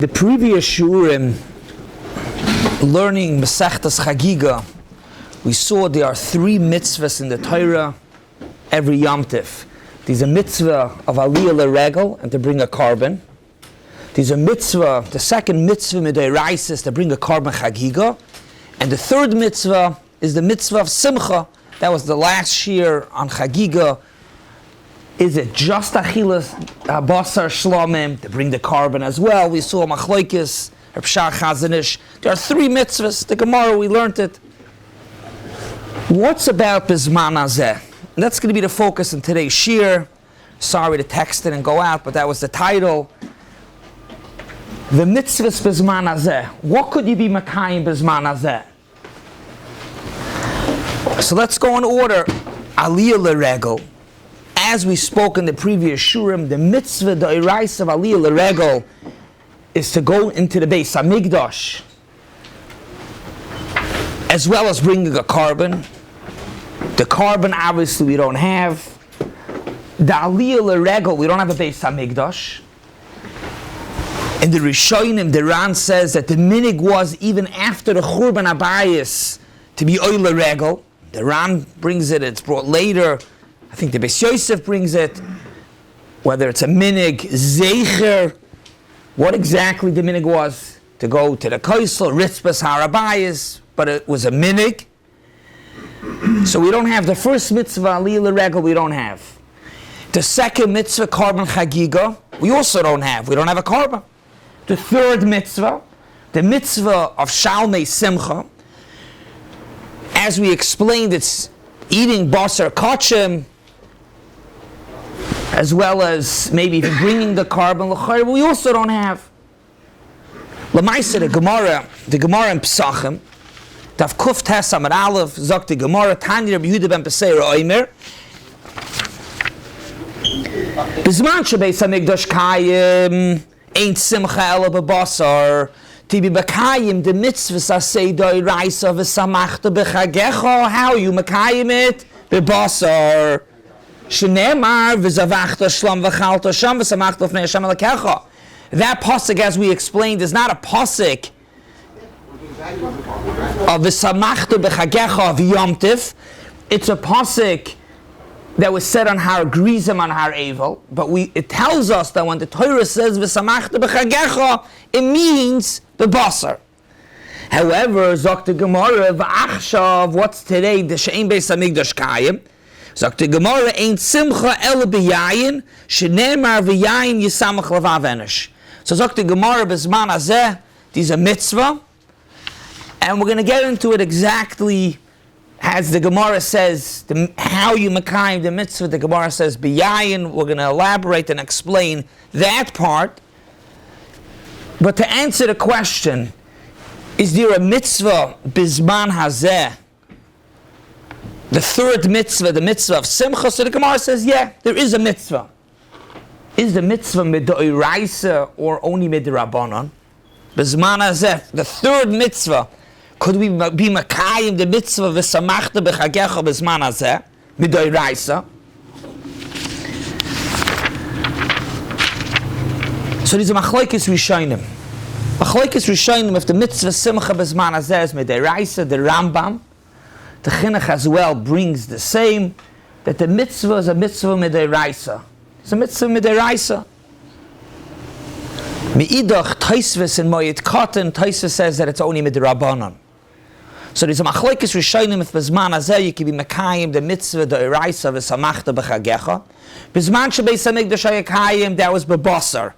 The previous Shiurim, learning Maseches Chagiga, we saw there are 3 mitzvahs in the Torah every Yom Tif. There's a mitzvah of Aliyah L'Regel, and to bring a carbon. There's a mitzvah, the second mitzvah Medrash is to bring a carbon Chagiga. And the third mitzvah is the mitzvah of Simcha. That was the last Shiur on Chagiga. Is it just Achilas Basar Shlomim to bring the carbon as well? We saw Machlokes, Rabbi Chazanish. There are 3 mitzvahs. The Gemara, we learned it. What's about Bizman Hazeh? That's going to be the focus in today's Shiur. Sorry the text didn't go out, but that was the title. The mitzvahs Bizman Hazeh. What could you be Makayim Bizman Hazeh? So let's go in order. Aliyah L'Regel. As we spoke in the previous Shurim, the mitzvah, the Irais of Aliyah L'Regel, is to go into the Beis Hamikdash, as well as bringing a carbon. The carbon, obviously, we don't have. The Aliyah L'Regel, we don't have a Beis Hamikdash. In the Rishonim, the Ran says that the minig was even after the Churban Abayis to be Oy L'Regel. The Ran brings it, it's brought later. I think the Beis Yosef brings it, whether it's a minig, zeicher, what exactly the minig was, to go to the Kaisel, Ritzbas Harabayas, but it was a minig. So we don't have the first mitzvah, Aliyah L'Regel, we don't have. The second mitzvah, carbon Chagiga, we also don't have. We don't have a carbon. The third mitzvah, the mitzvah of Shalmei Simcha, as we explained, it's eating basar kachim, as well as maybe even bringing the carbon l'chayr, but we also don't have. L'maisa, the Gemara in Pesachim, Tav Kuf Tes Amar Aleph, Zok the Gemara, Tani Rabbi Yehuda ben Peseira Oimer, Bizman shebeis hamikdash kayim, ain't simcha ela b'basar, Tibi Bakayim, the mitzvahs asay doi raisa v'samachta b'chagecha, how you makayim it? B'basar. Shenemar v'zavachta shlam v'chalta sham v'samachta v'fnei Hashem alakecha. That pasuk, as we explained, is not a pasuk of v'samachta b'chagecha v'yom tif. It's a pasuk that was said on Har Grizim, on Har Evel, but it tells us that when the Torah says v'samachta b'chagecha, it means the basar. However, Zok the Gemara v'achshav, what's today? The she'ein Beis Hamikdash kayim. Zok the Gemara ain't simcha el b'yayin shenemar v'yayin yisamach levav enish. So Zok the Gemara b'zman hazeh, these are mitzvah, and we're going to get into it exactly as the Gemara says, how you makayim the mitzvah. The Gemara says b'yayin. We're going to elaborate and explain that part. But to answer the question, is there a mitzvah bizman hazeh? The third mitzvah, the mitzvah of Simcha. So the Gemara says, yeah, there is a mitzvah. Is the mitzvah midoiraisa or only midrabanan? Bizman hazeh, the third mitzvah. Could we be makayim the mitzvah v'samachta b'chagecha bizman hazeh midoiraisa? So these are Machlokes Rishonim. Machlokes Rishonim, if the mitzvah Simcha Bizman Hazeh is Medrash, the Rambam, the Chinuch as well brings the same, that the mitzvah is a mitzvah Medrash. It's a mitzvah Medrash. Me'idach Taisvis in Moed Katan, Taisvis says that it's only Midrabanan. So there's a Machlokes Rishonim, if Bizman Hazeh you can be Makayim the mitzvah the Iraisa v'samachta b'chagecha. Bizman shebeis hamikdash hayakayim, that was b'basar.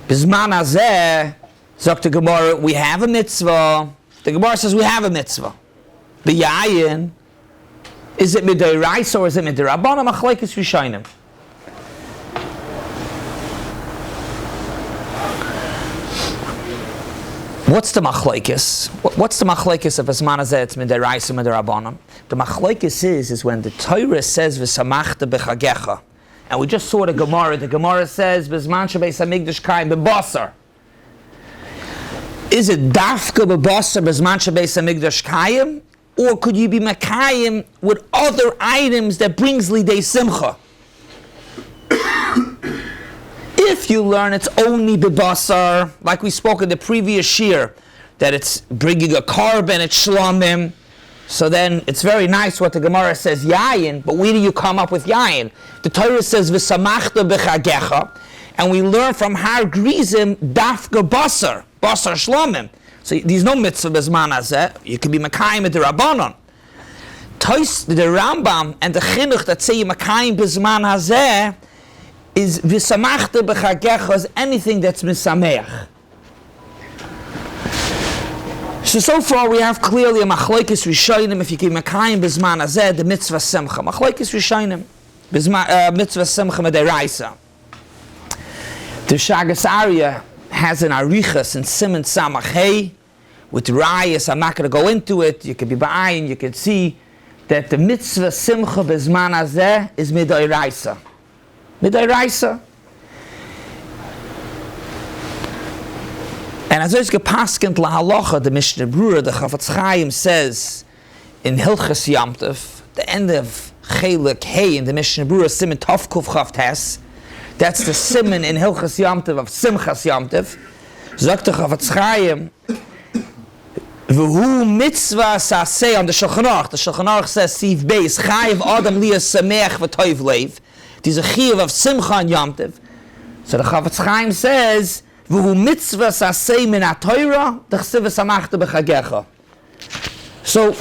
Bizman hazeh, Zok the Gemara, we have a mitzvah. The Gemara says we have a mitzvah. B'yayin, is it midoraisa or is it midrabanan? Machlokes Rishonim. What's the machlokes? What's the machlokes of Bizman hazeh? It's midoraisa, midrabanan. The machlokes is when the Torah says v'samachta b'chagecha. And we just saw the Gemara. The Gemara says, "Bizman shebeis hamikdash kayim b'basar." Is it dafka b'basar bizman shebeis hamikdash kayim, or could you be makayim with other items that brings lidei simcha? If you learn it's only bebasar, like we spoke in the previous shiur, that it's bringing a carbon, it's shlamim, so then it's very nice what the Gemara says, yayin, but where do you come up with yayin? The Torah says, v'samachta b'chagecha, and we learn from har grizim, dafka basar shlamim. So there's no mitzvah bezman hazeh, you can be makayim with the Rabbanon. The Rambam and the Chinuch that say makayim bezman hazeh is v'samachta b'chagecha is anything that's misameach. So far we have clearly a machlokes rishonim if you keep makayim bezman hazeh the mitzvah simcha. Machlokes rishonim mitzvah simcha mederaisa. The Shagas Arya has an arichas in Siman Samach Hey with rayas. I'm not going to go into it. You can be ba'ayin, you can see that the mitzvah simcha bezman hazeh is midayraisa. Midayraisa. And as it's gepaskent lahalacha, the Mishnah Brura, the Chafetz Chaim says in Hilchas Yom Tov, the end of Chelik Hey in the Mishnah Brura, Siman Tov Kuf Chav Tes, that's the Siman in Hilchas Yom Tov of Simchas Yom Tov. Sagt the Chafetz Chaim, V'hu mitzvah saseh on the Shulchan Aruch. The Shulchan Aruch says, Siv Beis, Chayiv Adam Liyas Sameach V'toiv Leiv. There's a Chiyav of Simcha on Yom Tov. So the Chafetz Chaim says, V'hu mitzvah saseh min ha-Torah, d'chsiv v'samachta b'chagecha. So,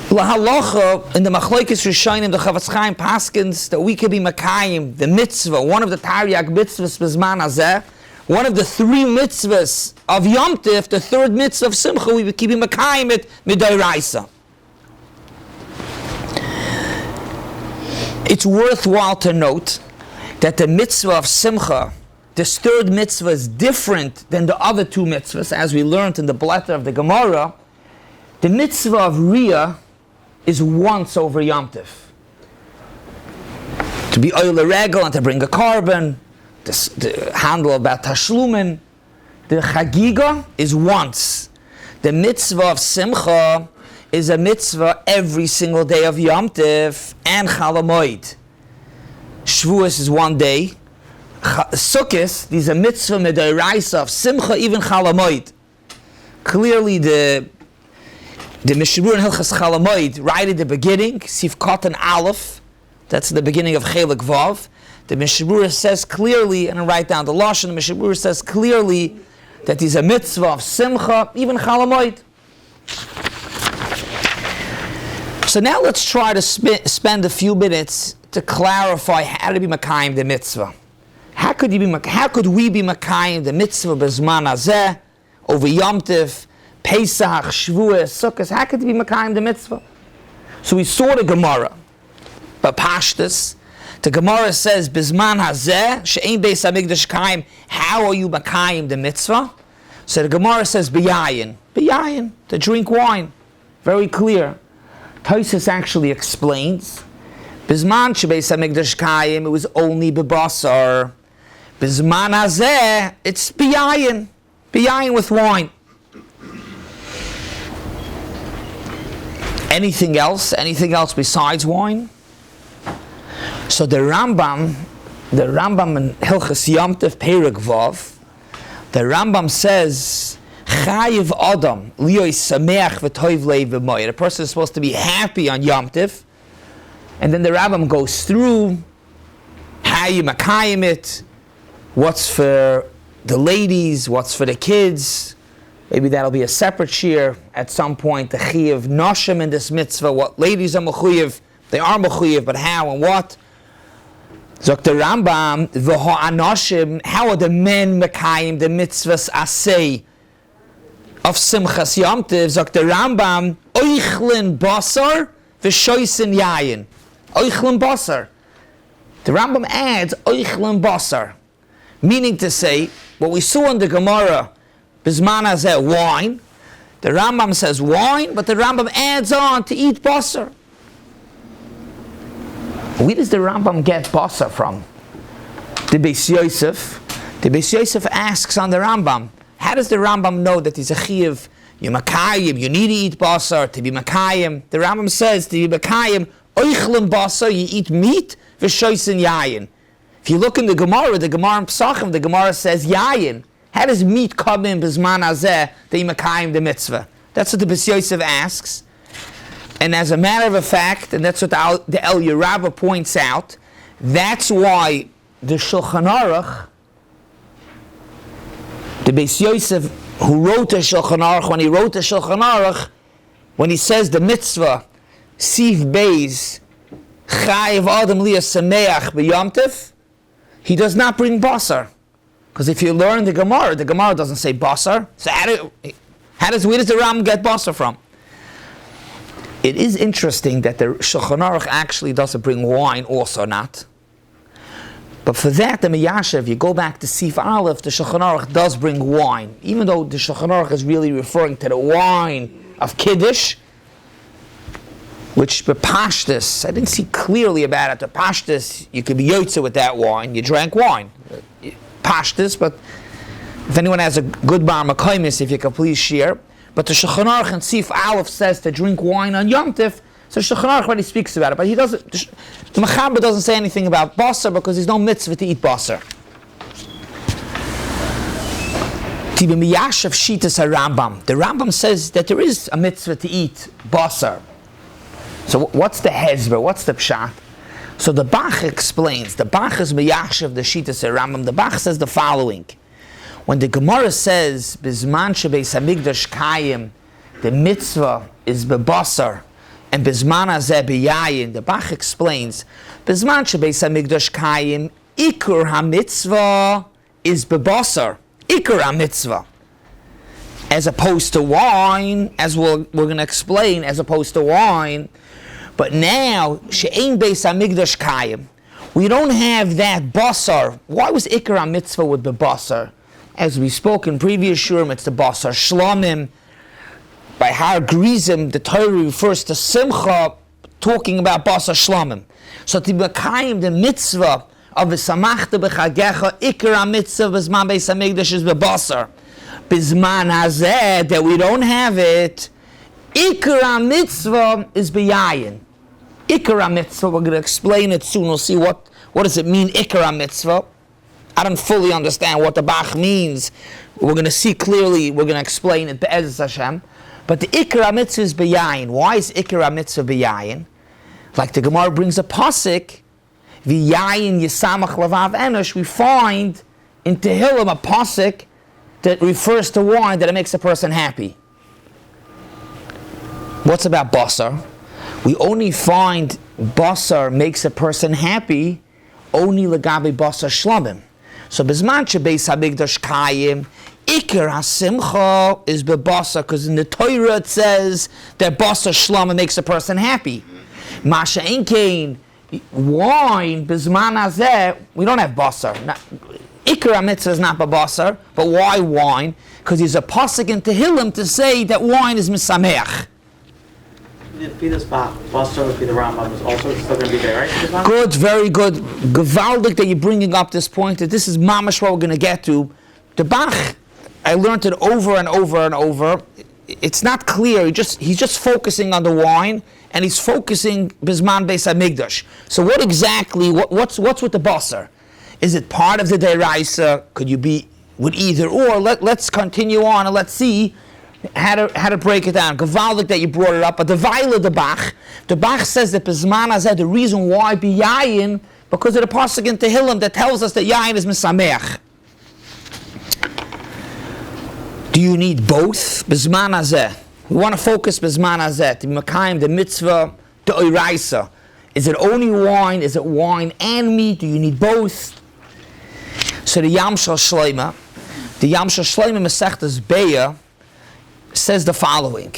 lahalacha, in the machlokes rishonim, the Chafetz Chaim paskins that we can be makayim, the mitzvah, one of the Taryag mitzvahs b'zman hazeh, one of the three mitzvahs of Yom Tov, the third mitzvah of Simcha, we keep makayim it midayraisa. It's worthwhile to note that the mitzvah of Simcha, this third mitzvah, is different than the other two mitzvahs, as we learned in the Blätter of the Gemara. The mitzvah of Riyah is once over Yom Tov. To be oil a regel and to bring a carbon, the handle about Tashlumin. The Chagiga is once. The mitzvah of Simcha is a mitzvah every single day of Yom Tov and Chol Hamoed. Shavuos is one day. Sukkos, there's a mitzvah midayraisa of Simcha, even Chol Hamoed. Clearly the Mishnah in Hilchas Chol Hamoed, right at the beginning, Sif Katan Aleph, that's the beginning of Chelik Vav. The Mishnah says clearly, and I write down the Lashon, the Mishnah says clearly that there's a mitzvah of Simcha, even Chol Hamoed. So now let's try to spend a few minutes to clarify how to be makayim the mitzvah. How could we be makayim the mitzvah b'zman hazeh over Yom Tov, Pesach, Shavuos, Sukkos? How could we be makayim the mitzvah? So we saw the Gemara, but Pashtus, the Gemara says b'zman hazeh she'ein Beis Hamikdash kaim. How are you makayim the mitzvah? So the Gemara says b'yayin, to drink wine. Very clear. Tosfos actually explains b'zman she'Beis Hamikdash kaim, it was only b'basar. B'zman hazeh, it's b'yayin with wine. Anything else besides wine? So the Rambam in Hilchas Yom Tov Perek Vav, the Rambam says, Chayiv Adam liyos sameach v'toiv leiv v'moed. A person is supposed to be happy on Yom Tov, and then the Rambam goes through how you makayim it, what's for the ladies, what's for the kids. Maybe that'll be a separate shiur at some point. The Chiyav Noshim in this mitzvah, what ladies are mechuyev, they are mechuyev, but how and what? Zok the Rambam, v'ho anoshim, how are the men makayim the mitzvahs asay of Simchas Yom Tov? Zok the Rambam, oichlin basar v'shoisin yayin. Oichlin basar. The Rambam adds oichlin basar, meaning to say, what we saw in the Gemara, b'zman hazeh, wine. The Rambam says wine, but the Rambam adds on to eat basar. Where does the Rambam get basar from? The Beis Yosef. The Beis Yosef asks on the Rambam, how does the Rambam know that he's a chiyav, you makayim, you need to eat basar to be makayim? The Rambam says to be makayim, oichlin basar, you eat meat, v'shoisin yayin. If you look in the Gemara in Pesachim, the Gemara says Yayin. How does meat come in Bizman Hazeh that you Mekayim the mitzvah? That's what the Beis Yosef asks. And as a matter of fact, and that's what the El Yerabba points out, that's why the Shulchan Aruch, the Beis Yosef who wrote the Shulchan Aruch, when he wrote the Shulchan Aruch, when he says the mitzvah, Sif Beis, Chayiv Adam Liya Sameach B'Yom Tov, he does not bring basar. Because if you learn the Gemara doesn't say basar. So where does the Ram get basar from? It is interesting that the Shulchan Aruch actually doesn't bring wine also not. But for that, the Miyasha, if you go back to Sif Aleph, the Shulchan Aruch does bring wine. Even though the Shulchan Aruch is really referring to the wine of Kiddush, which B'Pashtus, I didn't see clearly about it. The Pashtus, you could be yotze with that wine. You drank wine. Pashtus, but if anyone has a good bar makaymis, if you can please share. But the Shulchan Aruch and Sif Aleph says to drink wine on Yom Tov. So Shulchan Aruch already speaks about it, but he doesn't. The Mechaber doesn't say anything about basar because there's no mitzvah to eat basar. The Rambam says that there is a mitzvah to eat basar. So what's the hezber? What's the pshat? So the Bach explains. The Bach is meyashav the Shitas Rambam. The Bach says the following: when the Gemara says bizman shebeis hamikdash kayim, the mitzvah is bebasar, and bizman hazeh beyayin. The Bach explains bizman shebeis hamikdash kayim, ikur hamitzvah is bebasar. Ikur hamitzvah, as opposed to wine, as we're going to explain, as opposed to wine. But now, she'ein beis hamikdash kayim, we don't have that basar. Why was Ikar HaMitzvah with the basar? As we spoke in previous shurim, it's the basar shlomim. By Har Grizim, the Torah refers to Simcha, talking about basar shlomim. So to Mekayim, the mitzvah of the Samachta b'chagecha, Ikar HaMitzvah b'zman beis hamikdash is b'basar. B'zman hazeh, that we don't have it, Ikar HaMitzvah is b'yayin. Ikar HaMitzvah, we're going to explain it soon. We'll see what does it mean, Ikar HaMitzvah. I don't fully understand what the Bach means. We're going to see clearly, we're going to explain it, Be'ez Hashem. But the Ikar HaMitzvah is b'yayin. Why is Ikar HaMitzvah b'yayin? Like the Gemara brings a pasuk, v'yayin yisamach lavav enosh, we find in Tehillim a pasuk that refers to wine, that it makes a person happy. What's about basar? We only find basar makes a person happy only legabe basar shlomim. So bizman shebeis hamikdash kayim, ikar hasimcha is bebasar, because in the Torah it says that basar shlomim makes a person happy. Masha enkein, wine bizman hazeh, we don't have basar. Ikar HaMitzvah is not basar, but why wine? Because there's a pasuk in Tehillim to say that wine is misameach. Peter's basar would be the Rambam is also still going to be there, right? Good, very good. Gewaldig that you're bringing up this point, that this is mamash what we're going to get to. The Bach, I learned it over and over and over. It's not clear. He's just focusing on the wine, and he's focusing bizman beis hamikdash. So what exactly? What's with the basar? Is it part of the deraisa? Could you be with either or? Let's continue on and let's see how to break it down. Gewaldig that you brought it up, but the Vaila the Bach says that Bizman Hazeh, the reason why be yayin, because of the pasuk in Tehillim that tells us that yayin is misameach. Do you need both? Bizman Hazeh. We want to focus Bizman Hazeh, to Mekayim, the mitzvah, the oiraisa. Is it only wine? Is it wine and meat? Do you need both? So the Yam Shel Shloima Masechtas Beya says the following.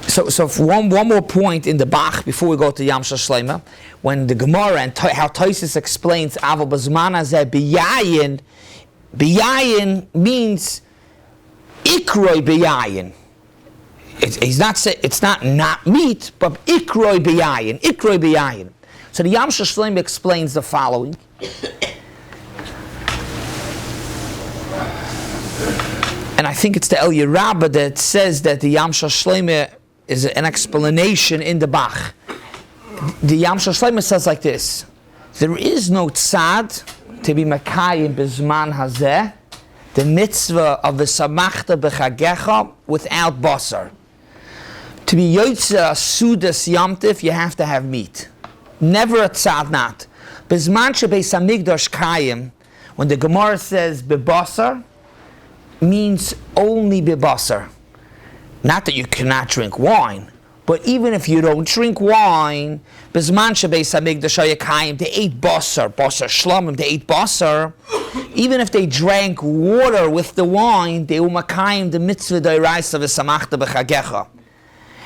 So one more point in the Bach before we go to Yam Shel Shloima, when the Gemara and how Tosfos explains Aval Bazman Hazeh B'yayin, B'yayin means Ikroi B'yayin. He's not saying it's not meat, but Ikroi B'yayin. So the Yam Shel Shloima explains the following. And I think it's the El Yerabba that says that the Yam Shel Shloima is an explanation in the Bach. The Yam Shel Shlomo says like this: there is no tzad to be Makayim Bizman Hazeh, the mitzvah of the Samachta B'Chagecha, without basar. To be Yotze Sudas Yamtiv, you have to have meat. Never a tzad not. Bizman Shebeis Hamikdash Kayim, when the Gemara says B'Basar, means only B'Basar. Not that you cannot drink wine, but even if you don't drink wine, Bizman Shebeis Hamikdash Hayakayim, they ate basar shlamim, they ate basar. Even if they drank water with the wine, they umakayim the mitzvah d'oraisa v'samachta b'chagecha.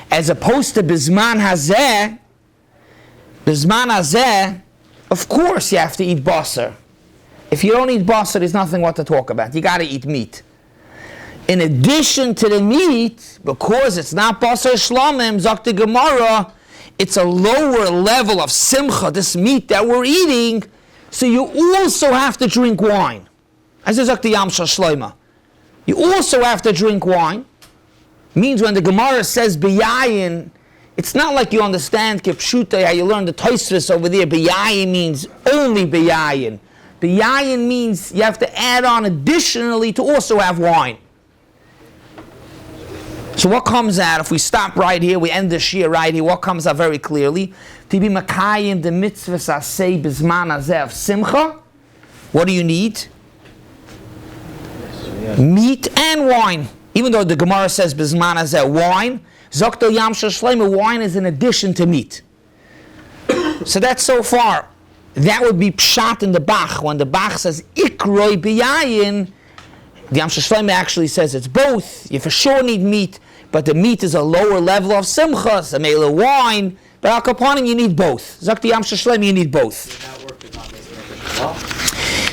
As opposed to Bizman Hazeh, of course you have to eat basar. If you don't eat basar, there's nothing what to talk about. You got to eat meat. In addition to the meat, because it's not basar shlamim, zok the Gemara, it's a lower level of simcha, this meat that we're eating, so you also have to drink wine. As is zok the Yam Shel Shlomo. You also have to drink wine. Means when the Gemara says biyayin, it's not like you understand kipshuta, how you learn the Tosfos over there. Biyayin means only biyayin. Biyayin means you have to add on additionally to also have wine. So what comes out, if we stop right here, we end the shiur right here, what comes out very clearly? To be makayim the mitzvahs asay bizman hazeh of simcha, what do you need? Meat and wine. Even though the Gemara says bizman hazeh wine, zokto Yam Shel Shlomo, wine is in addition to meat. So that's so far. That would be pshat in the Bach. When the Bach says ikroi biyayin, the Yam Shel Shlomo actually says it's both. You for sure need meat, but the meat is a lower level of simcha, samela wine, but al kapanim you need both. Zok the Yam Shel Shlomo, you need both.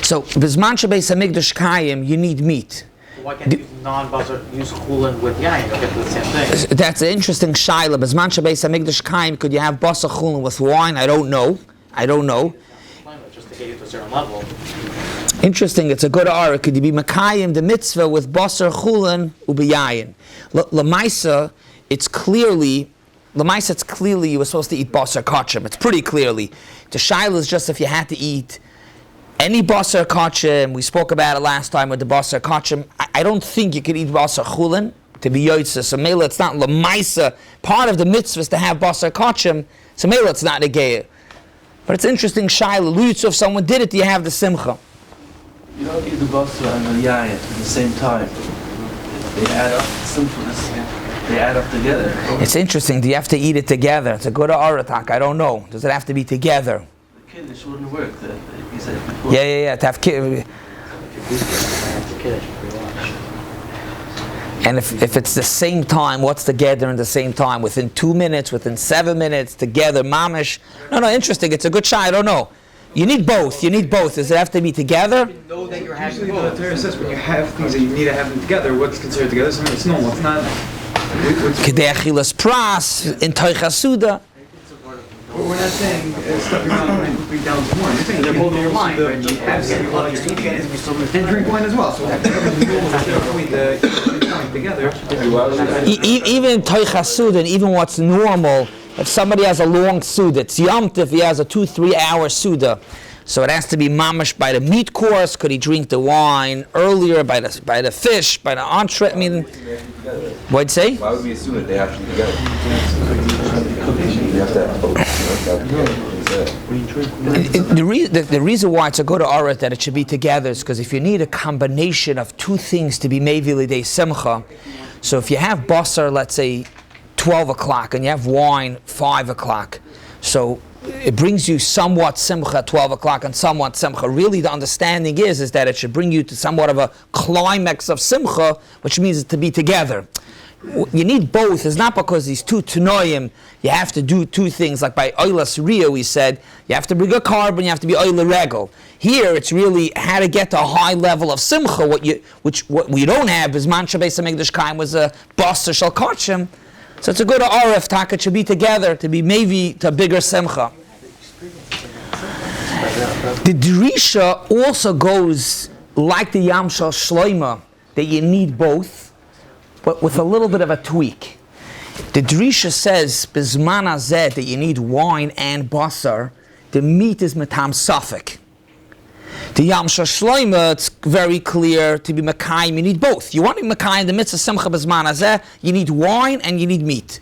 So bizman shebeis hamikdash kayim, you need meat. Why can't you use non-basar, use chulin with yain, you'll get to the same thing? That's an interesting shaila. Bizman shebeis hamikdash kayim, could you have basar chulin with wine? I don't know. Just to get you to a certain level. Interesting, it's a good ara. Could you be makayim the mitzvah with basar chulin ubiyayin? Lamaisa, it's clearly you were supposed to eat basar kachim. It's pretty clearly. The shaila is just if you had to eat any basar kachim. We spoke about it last time with the basar kachim. I don't think you could eat basar chulin to be yotzeh. So mela, it's not lamaisa. Part of the mitzvah is to have basar kachim. So mela, it's not negayah. But it's interesting shaila. Luyitzu, if someone did it, do you have the simcha? You don't eat the basar and the yayin at the same time. They add up. They add up together. It's interesting. Do you have to eat it together? It's a good aratak. I don't know. Does it have to be together? The kiddush wouldn't work. He said before. Yeah. To have kiddush. And if it's the same time, what's together in the same time? Within 2 minutes, within 7 minutes, together, mamish. No, interesting. It's a good shot. I don't know. You need both. Does it have to be together? Know that you're having Usually both. the Torah says when you have things that you need to have them together, what's considered together? So it's normal. It's not. Kedei achilas pras in toichasuda. We're not saying stuff you're not going down to one. You're saying they're both in your mind, right? You absolutely love your eating and drink wine as well. So between the together. Even toichasuda, and even what's normal. If somebody has a long suda, it's yomtiv, if he has a 2-3 hour suda, so it has to be mamish by the meat course. Could he drink the wine earlier by the fish, by the entree? I mean, what'd you say? Why would we assume that they have to be together? You have to have both. The reason why it's a good arat that it should be together is because if you need a combination of two things to be mevi lidei simcha, so if you have basar, let's say 12 o'clock, and you have wine 5 o'clock, so it brings you somewhat simcha at 12 o'clock and somewhat simcha. Really the understanding is that it should bring you to somewhat of a climax of simcha, which means to be together. You need both. It's not because these two tanoim, you have to do two things. Like by Oilas Rio, we said, you have to bring a carbon, you have to be Oila Regel. Here, it's really how to get to a high level of simcha. What we don't have is Man Shabbos HaMikdash Chaim was a basar shal kachim. So it's a good arif, taka should be together, to be maybe to a bigger simcha. The Drisha also goes like the Yam Shel Shlomo, that you need both, but with a little bit of a tweak. The Drisha says, Bizman hazeh, that you need wine and basar. The meat is metam safek. The Yam Shloima, it's very clear to be Mekayim, you need both. You want to be Mekayim, the mitzvah Simcha Bizman hazeh, you need wine and you need meat.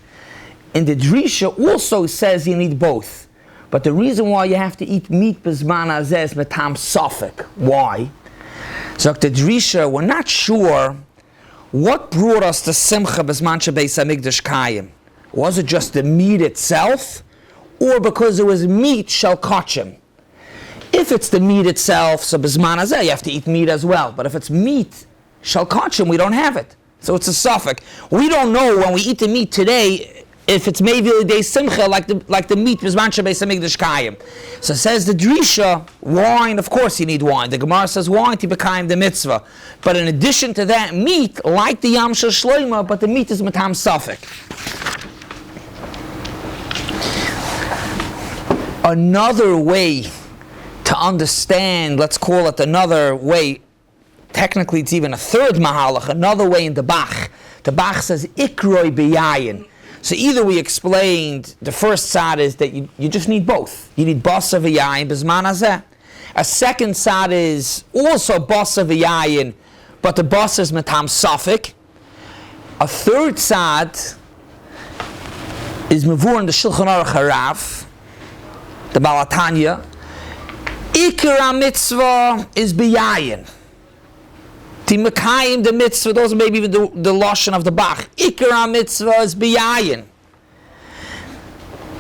And the Drisha also says you need both. But the reason why you have to eat meat Bizman hazeh is metam safek. Why? So the Drisha, we're not sure what brought us to Simcha Bizman Beis Hamikdash Kayim. Was it just the meat itself, or because it was meat shel kachim? If it's the meat itself, so Bizman hazeh, you have to eat meat as well. But if it's meat shel kachim, we don't have it. So it's a suffix. We don't know when we eat the meat today if it's maybe the day Simcha like the meat Bizman Beis Hamikdash Kayim. So says the Drisha, wine, of course you need wine. The Gemara says wine to Bekayim the mitzvah. But in addition to that, meat, like the Yam Shel Shloima, but the meat is Matam Safek. Another way to understand, let's call it another way, technically it's even a third mahalach, another way in the Bach. The Bach says ikroi beyayin. So either we explained, the first side is that you just need both. You need basar v'yayin bizman hazeh. A second side is also basar v'yayin, but the basar is metam safek. A third side is mevur in the Shulchan Aruch Harav, the Balatanya. Ikar mitzvah is b'yayin. The Mekayim, the mitzvah, those are maybe even the Lashon of the Bach. Ikar mitzvah is biyayin.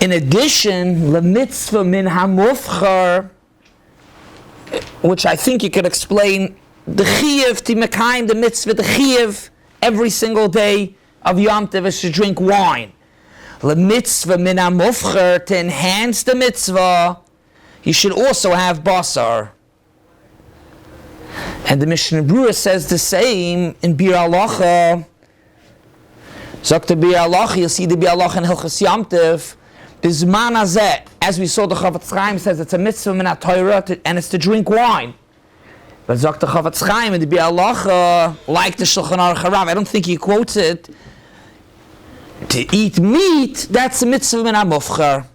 In addition, the mitzvah min hamufchar, which I think you could explain, the chiyuv, the Mekayim, the mitzvah, the chiyuv, every single day of Yom Tov is to drink wine. The mitzvah min hamufchar, to enhance the mitzvah, you should also have basar. And the Mishnah Berurah says the same in Bir Halacha. Zok the Bir Halacha, you'll see the Bir Halacha in Hilchos Yom Tov. Bizman hazeh, as we saw the Chaim says it's a mitzvah min HaTorah and it's to drink wine. But Zok the Chaim in the Bir Halacha, like the Shulchan Aruch Harav, I don't think he quotes it. To eat meat, that's a mitzvah min hamufchar.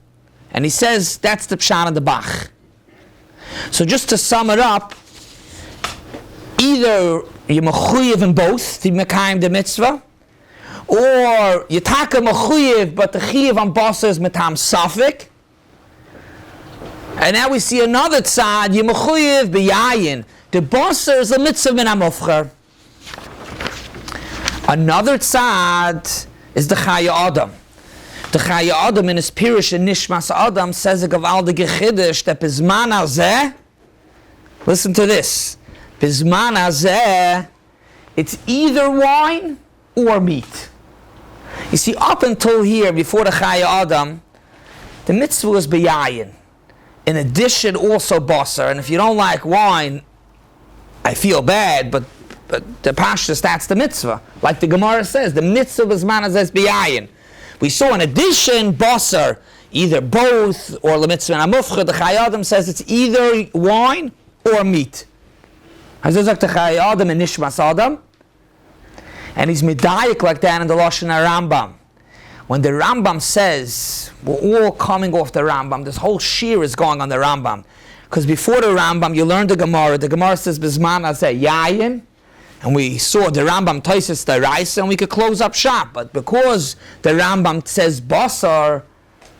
And he says that's the pshat of the Bach. So just to sum it up, either you're mechuyev in both, the Mekayim the mitzvah, or you're taka mechuyev, but the chiyev on basar is metam safek. And now we see another tzad, you're mechuyev b'yayin. The basar is a mitzvah min hamufchar. Another tzad is the Chaya Adam. The Chaya Adam in his Pirush and Nishmas Adam says a gewaldige chiddush that bizman hazeh, listen to this, bizman hazeh, it's either wine or meat. You see, up until here, before the Chaya Adam, the mitzvah was beyayin. In addition, also basar. And if you don't like wine, I feel bad, but the pashtus, that's the mitzvah. Like the Gemara says, the mitzvah bizman hazeh is beyayin. We saw in addition, basar, either both or the mitzvah and hamufchar. The Chaya Adam says it's either wine or meat. Hazozak the Chaya Adam and Nishmas Adam. And he's medayik like that in the Lashon Rambam. When the Rambam says, we're all coming off the Rambam, this whole shiur is going on the Rambam. Because before the Rambam, you learned the Gemara says, Bizman hazeh yayin. And we saw the Rambam Taisis the Raisa, and we could close up shop. But because the Rambam says basar,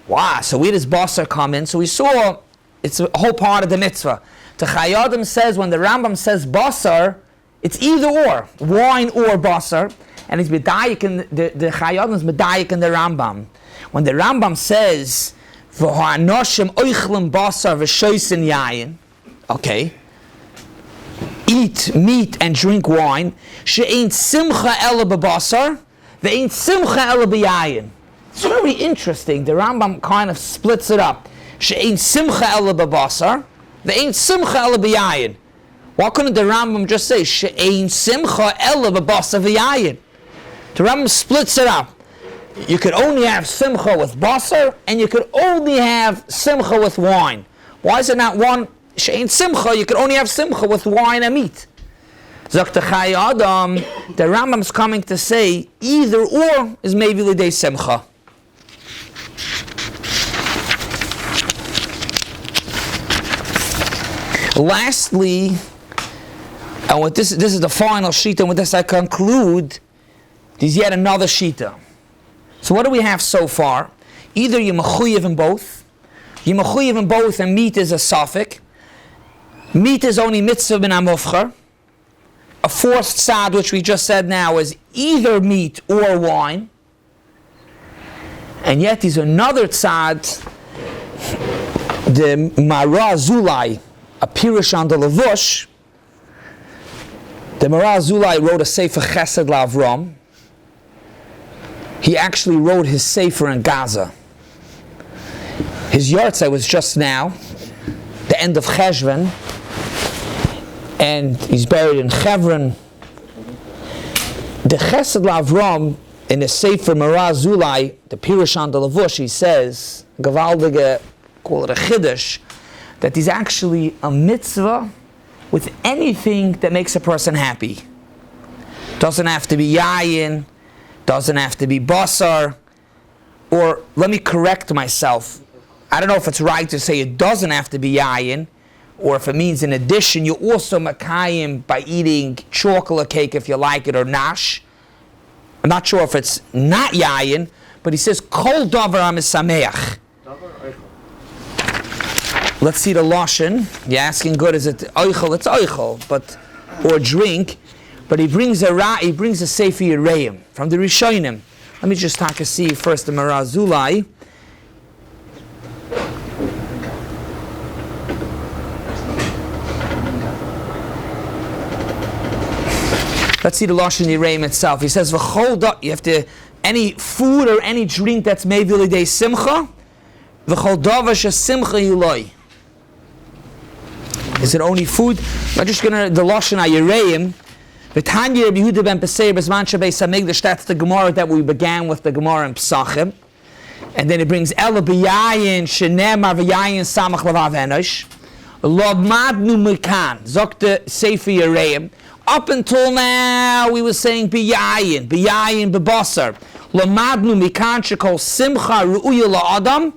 wow, so where does basar come in? So we saw it's a whole part of the mitzvah. The Chaya Adam says when the Rambam says basar, it's either or, wine or basar. And it's medayik in the Chaya Adam is medayik in the Rambam. When the Rambam says v'ha'anoshim oichlem basar v'shoisin yayin, okay, eat meat and drink wine, she'ain simcha ela b'basar, ve'ain simcha ela b'yayin. It's very interesting. The Rambam kind of splits it up. She'ain simcha ela b'basar, ve'ain simcha ela b'yayin. Why couldn't the Rambam just say she'ain simcha ela b'basar v'yayin? The Rambam splits it up. You could only have simcha with basar, and you could only have simcha with wine. Why is it not one? She'ain simcha, you can only have simcha with wine and meat. Zok the Chai Adam, the Rambam is coming to say either or is maybe l'dei Simcha. Lastly, and with this is the final shita, and with this I conclude, there's yet another shita. So what do we have so far? Either you're mechuyev in both, and meat is a suffix. Meat is only mitzvah bin amufcher. A fourth tzad, which we just said now, is either meat or wine. And yet there's another tzad, the Mara Zulai, a pirush on the Levush. The Mara Zulai wrote a sefer Chesed LaAvram. He actually wrote his sefer in Gaza. His yahrzeit was just now, the end of Cheshvan, and he's buried in Hebron. The Chesed LaAvram, in the sefer Mara Zulai, the pirush on the Levush, he says, Gavaldige, call it a chiddush, that he's actually a mitzvah with anything that makes a person happy. Doesn't have to be yayin, doesn't have to be basar, or let me correct myself. I don't know if it's right to say it doesn't have to be yayin, or if it means in addition, you also makayim by eating chocolate cake if you like it, or nash. I'm not sure if it's not yayin, but he says, kol davar hamisameach. Let's see the lashon. You're asking, good, is it oichel? It's oichel, but or drink. But he brings a sefer Yereim from the Rishonim. Let me just take a see first the Mara Zulai. Let's see the lashon Yereim itself. He says, "V'chol you have to any food or any drink that's maybe l'dei simcha. V'chol davar shesimcha yiloi." Is it only food? I'm just going to, the Lashon HaYereim, V'tanya Rabbi Yehuda ben Pesei B'zman Beis HaMikdash, that's the Gemara that we began with, the Gemara in Pesachim. And then it brings Ela B'yayin, Shenemar V'yayin Samach Lavav Enosh. Lodmadnu Mekan, Zok Sefer Yereim. Up until now, we were saying B'yayin B'basar. Lodmadnu Mekan Shekol Simcha Ru'uya La'adam.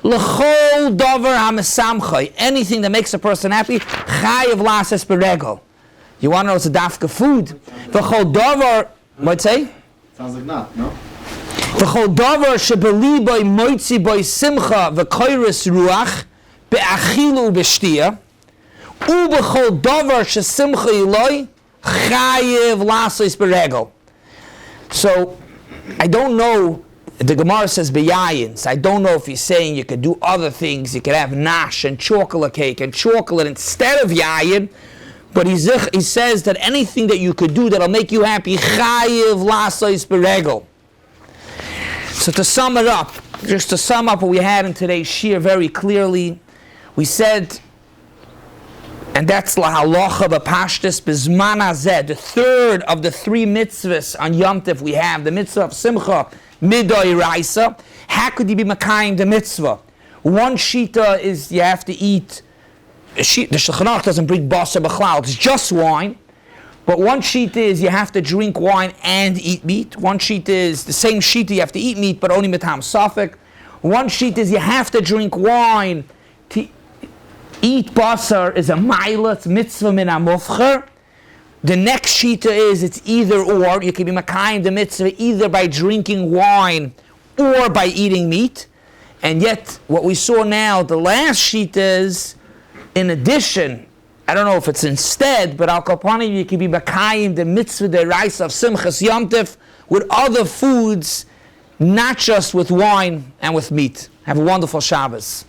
L'chol davar hamisamchay, anything that makes a person happy, chayav lases beregel. You want to know it's a dafka food? V'chol davar, what'd say? Sounds like not, no? V'chol davar shebeli boy moitzi boy simcha v'koiris ruach be'achilu b'shtia u'b'chol davar shesimcha iloi chayav lases beregel. So, I don't know. The Gemara says beyayin. So I don't know if he's saying you could do other things. You could have nash and chocolate cake and chocolate instead of yayin. But he says that anything that you could do that'll make you happy, chayiv lasois beregel. So to sum it up, just to sum up what we had in today's shiur very clearly, we said, and that's la halacha b'pashtus b'zman hazeh, the third of the three mitzvahs on Yom Tov we have, the mitzvah of Simcha, Midoi Raisa. How could you be makayim the mitzvah? One shita is you have to eat. The Shulchan Aruch doesn't bring basar b'chlal; it's just wine. But one shita is you have to drink wine and eat meat. One shita is the same shita you have to eat meat, but only mitam safek. One shita is you have to drink wine. To eat basar is a ma'ila, it's mitzvah min amufcher. The next shita is it's either or. You can be makayim the mitzvah either by drinking wine or by eating meat. And yet, what we saw now, the last shita is, in addition, I don't know if it's instead, but al kapanim you can be makayim the mitzvah the rice of Simchas Yom Tov with other foods, not just with wine and with meat. Have a wonderful Shabbos.